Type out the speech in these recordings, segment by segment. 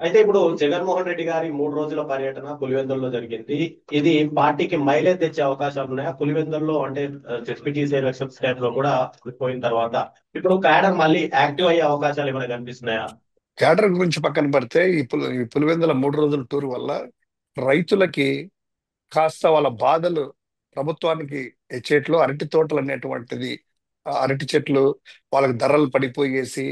అయితే ఇప్పుడు జగన్మోహన్ రెడ్డి గారి 3 రోజుల పర్యటన పులివెందుల్లో జరిగింది. ఇది పార్టీకి మైలేజ్ తెచ్చే అవకాశాలు ఉన్నాయా? పులివెందుల్లో అంటే జెడ్పీటీసీ ఎలక్షన్స్ టైం లో కూడా పోయిన తర్వాత ఇప్పుడు క్యాడర్ మళ్ళీ యాక్టివ్ అయ్యే అవకాశాలు ఏమైనా కనిపిస్తున్నాయా? కేడర్ గురించి పక్కన పెడితే ఈ పులివెందుల 3 రోజుల టూర్ వల్ల రైతులకి కాస్త వాళ్ళ బాధలు ప్రభుత్వానికి చెట్లు అరటి తోటలు అనేటువంటిది అరటి చెట్లు వాళ్ళకి ధరలు పడిపోయేసి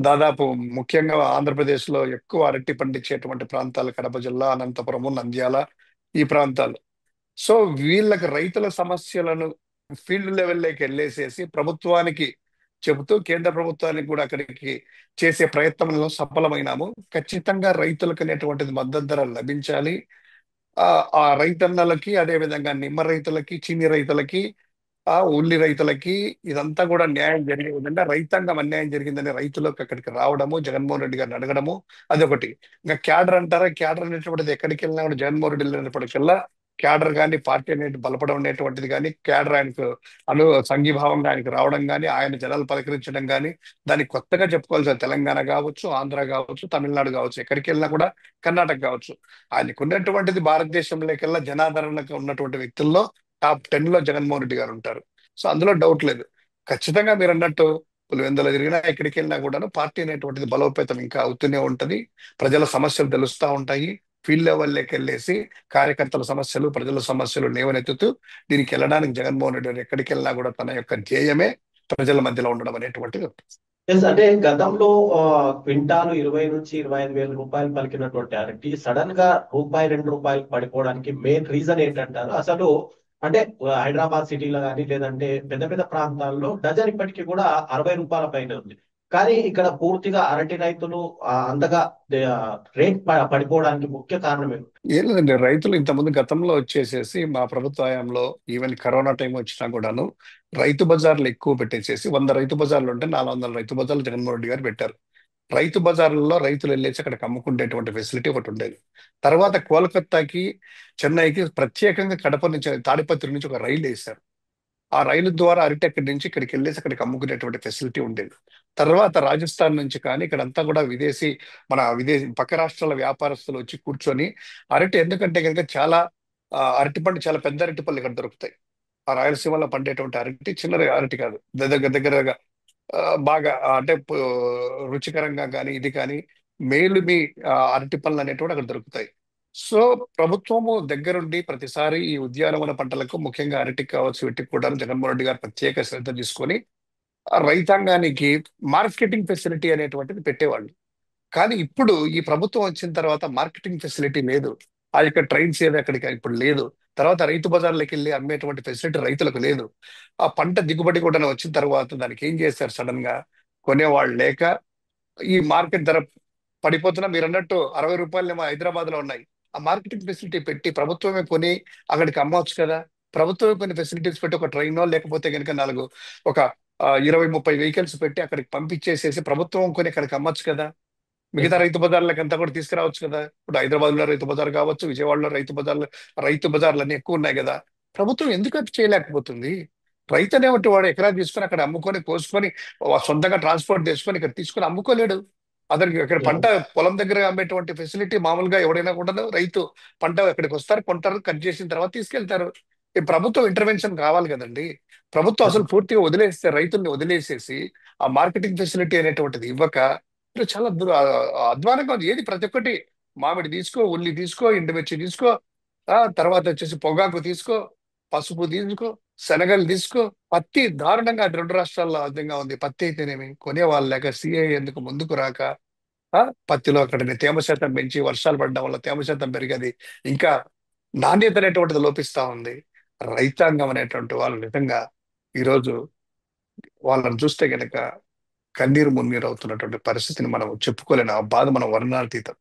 దాదాపు ముఖ్యంగా ఆంధ్రప్రదేశ్ లో ఎక్కువ అరటి పండించేటువంటి ప్రాంతాలు కడప జిల్లా, అనంతపురము, నంద్యాల ఈ ప్రాంతాలు. సో వీళ్ళకి రైతుల సమస్యలను ఫీల్డ్ లెవెల్లోకి వెళ్ళేసేసి ప్రభుత్వానికి చెబుతూ కేంద్ర ప్రభుత్వానికి కూడా అక్కడికి చేసే ప్రయత్నంలో సఫలమైనాము. ఖచ్చితంగా రైతులకు అనేటువంటిది మద్దతు ధర లభించాలి. ఆ ఆ రైతన్నలకి, అదే విధంగా నిమ్మ రైతులకి, చీని రైతులకి, ఉల్లి రైతులకి ఇదంతా కూడా న్యాయం జరిగే విధంగా రైతాంగం అన్యాయం జరిగిందని రైతులకు అక్కడికి రావడము, జగన్మోహన్ రెడ్డి గారిని అడగడము అదొకటి. ఇంకా క్యాడర్ అంటారా, క్యాడర్ అనేటువంటిది ఎక్కడికి వెళ్ళినా కూడా జగన్మోహన్ రెడ్డి వెళ్ళినప్పటికల్లా క్యాడర్ కానీ పార్టీ అనేది బలపడం అనేటువంటిది కానీ క్యాడర్ ఆయనకు సంఘీభావంగా ఆయనకు రావడం కానీ ఆయన జనాలు పలకరించడం కానీ దానికి కొత్తగా చెప్పుకోవాల్సిన తెలంగాణ కావచ్చు, ఆంధ్ర కావచ్చు, తమిళనాడు కావచ్చు, ఎక్కడికి వెళ్ళినా కూడా కర్ణాటక కావచ్చు, ఆయనకు ఉన్నటువంటిది భారతదేశంలోకెల్లా జనాదరణకు ఉన్నటువంటి వ్యక్తుల్లో టాప్ 10 లో జగన్మోహన్ రెడ్డి గారు ఉంటారు. సో అందులో డౌట్ లేదు. ఖచ్చితంగా మీరు అన్నట్టు పులివెందులు తిరిగినా ఎక్కడికి వెళ్ళినా కూడాను పార్టీ అనేటువంటిది బలోపేతం ఇంకా అవుతూనే ఉంటది. ప్రజల సమస్యలు తెలుస్తూ ఉంటాయి. ఫీల్డ్ లెవెల్లోకి వెళ్ళేసి కార్యకర్తల సమస్యలు, ప్రజల సమస్యలు లేవనెత్తుతూ దీనికి వెళ్ళడానికి జగన్మోహన్ రెడ్డి గారు ఎక్కడికి వెళ్ళినా కూడా తన యొక్క ధ్యేయమే ప్రజల మధ్యలో ఉండడం అనేటువంటిది ఉంటుంది. ఎస్ అంటే గతంలో క్వింటాలు 20 నుంచి 25 వేల రూపాయలు పలికినటువంటి అరటి సడన్ గా రూపాయి 2 రూపాయలు పడిపోవడానికి మెయిన్ రీజన్ ఏంటంటారు అసలు? అంటే హైదరాబాద్ సిటీలో కానీ లేదంటే పెద్ద పెద్ద ప్రాంతాల్లో డజన్ ఇప్పటికీ కూడా 60 రూపాయల పైన ఉంది. కానీ ఇక్కడ పూర్తిగా అరటి రైతులు అంతగా రేట్ పడిపోవడానికి ముఖ్య కారణం ఏంటి? ఏం లేదండి, రైతులు ఇంతకుముందు గతంలో వచ్చేసేసి మా ప్రభుత్వ హయాంలో ఈవెన్ కరోనా టైం వచ్చినా కూడాను రైతు బజార్లు ఎక్కువ పెట్టేసేసి 100 రైతు బజార్లు ఉంటే 400 రైతు బజార్లు జగన్మోహన్ రెడ్డి గారు పెట్టారు. రైతు బజార్లలో రైతులు వెళ్ళేసి అక్కడికి అమ్ముకునేటువంటి ఫెసిలిటీ ఒకటి ఉండేది. తర్వాత కోల్కతాకి, చెన్నైకి ప్రత్యేకంగా కడప నుంచి తాడిపత్రి నుంచి ఒక రైలు వేశారు. ఆ రైలు ద్వారా అరటి అక్కడి నుంచి ఇక్కడికి వెళ్ళేసి అక్కడికి అమ్ముకునేటువంటి ఫెసిలిటీ ఉండేది. తర్వాత రాజస్థాన్ నుంచి కానీ ఇక్కడంతా కూడా విదేశీ పక్క రాష్ట్రాల వ్యాపారస్తులు వచ్చి కూర్చొని అరటి, ఎందుకంటే కనుక చాలా అరటి పండు చాలా పెద్ద అరటి పళ్ళు ఇక్కడ దొరుకుతాయి. ఆ రాయలసీమలో పండేటువంటి అరటి చిన్న అరటి కాదు, దగ్గర దగ్గరగా బాగా అంటే రుచికరంగా కానీ ఇది కానీ మేలు అరటి పళ్ళు అనేటువంటి అక్కడ దొరుకుతాయి. సో ప్రభుత్వము దగ్గరుండి ప్రతిసారి ఈ ఉద్యానవన పంటలకు ముఖ్యంగా అరటికి కావచ్చు వీటికి కూడా జగన్మోహన్ రెడ్డి గారు ప్రత్యేక శ్రద్ధ తీసుకొని ఆ రైతాంగానికి మార్కెటింగ్ ఫెసిలిటీ అనేటువంటిది పెట్టేవాళ్ళు. కానీ ఇప్పుడు ఈ ప్రభుత్వం వచ్చిన తర్వాత మార్కెటింగ్ ఫెసిలిటీ లేదు. ఆ యొక్క ట్రైన్స్ ఏవి అక్కడికి ఇప్పుడు లేదు. తర్వాత రైతు బజార్లకు వెళ్ళి అమ్మేటువంటి ఫెసిలిటీ రైతులకు లేదు. ఆ పంట దిగుబడి కూడా వచ్చిన తర్వాత దానికి ఏం చేస్తారు, సడన్ గా కొనేవాళ్ళు లేక ఈ మార్కెట్ ధర పడిపోతున్నా, మీరు అన్నట్టు 60 రూపాయలు హైదరాబాద్ లో ఉన్నాయి. ఆ మార్కెటింగ్ ఫెసిలిటీ పెట్టి ప్రభుత్వమే కొని అక్కడికి అమ్మవచ్చు కదా. ప్రభుత్వమే కొన్ని ఫెసిలిటీస్ పెట్టి ఒక ట్రైనో లేకపోతే కనుక ఒక 20-30 వెహికల్స్ పెట్టి అక్కడికి పంపించేసేసి ప్రభుత్వం కొని అక్కడికి అమ్మచ్చు కదా. మిగతా రైతు బజార్లకు అంతా కూడా తీసుకురావచ్చు కదా. ఇప్పుడు హైదరాబాద్ లో రైతు బజార్ కావచ్చు, విజయవాడలో రైతు బజార్లు అన్ని ఎక్కువ ఉన్నాయి కదా. ప్రభుత్వం ఎందుకు అది చేయలేకపోతుంది? రైతు అనేవాటి వాడు ఎకరా తీసుకొని అక్కడ అమ్ముకొని కోసుకొని సొంతంగా ట్రాన్స్పోర్ట్ చేసుకొని ఇక్కడ తీసుకొని అమ్ముకోలేడు. అతనికి ఇక్కడ పంట పొలం దగ్గర అమ్మేటువంటి ఫెసిలిటీ మామూలుగా ఎవడైనా కూడా రైతు పంట ఎక్కడికి వస్తారు, కొంటారు, కట్ చేసిన తర్వాత తీసుకెళ్తారు. ఈ ప్రభుత్వం ఇంటర్వెన్షన్ కావాలి కదండి. ప్రభుత్వం అసలు పూర్తిగా వదిలేస్తే, రైతుల్ని వదిలేసేసి ఆ మార్కెటింగ్ ఫెసిలిటీ అనేటువంటిది ఇవ్వక ఇది చాలా అధ్వానంగా ఉంది. ఏది ప్రతి ఒక్కటి మామిడి తీసుకో, ఉల్లి తీసుకో, ఎండుమిర్చి తీసుకో, తర్వాత వచ్చేసి పొగాకు తీసుకో, పసుపు తీసుకో, శనగలు తీసుకో, పత్తి దారుణంగా అటు 2 రాష్ట్రాల్లో అర్థంగా ఉంది. పత్తి అయితేనేమి కొనేవాళ్ళు లేక సిఐ ఎందుకు ముందుకు రాక ఆ పత్తిలో అక్కడ తేమ శాతం పెంచి వర్షాలు పడడం వల్ల తేమ శాతం పెరిగేది ఇంకా నాణ్యత అనేటువంటిది లోపిస్తా ఉంది. రైతాంగం అనేటువంటి వాళ్ళు నిజంగా ఈరోజు వాళ్ళని చూస్తే గనక కన్నీరు మున్నీరు అవుతున్నటువంటి పరిస్థితిని మనం చెప్పుకోలేను. ఆ బాధ మనం వర్ణనాతీతం.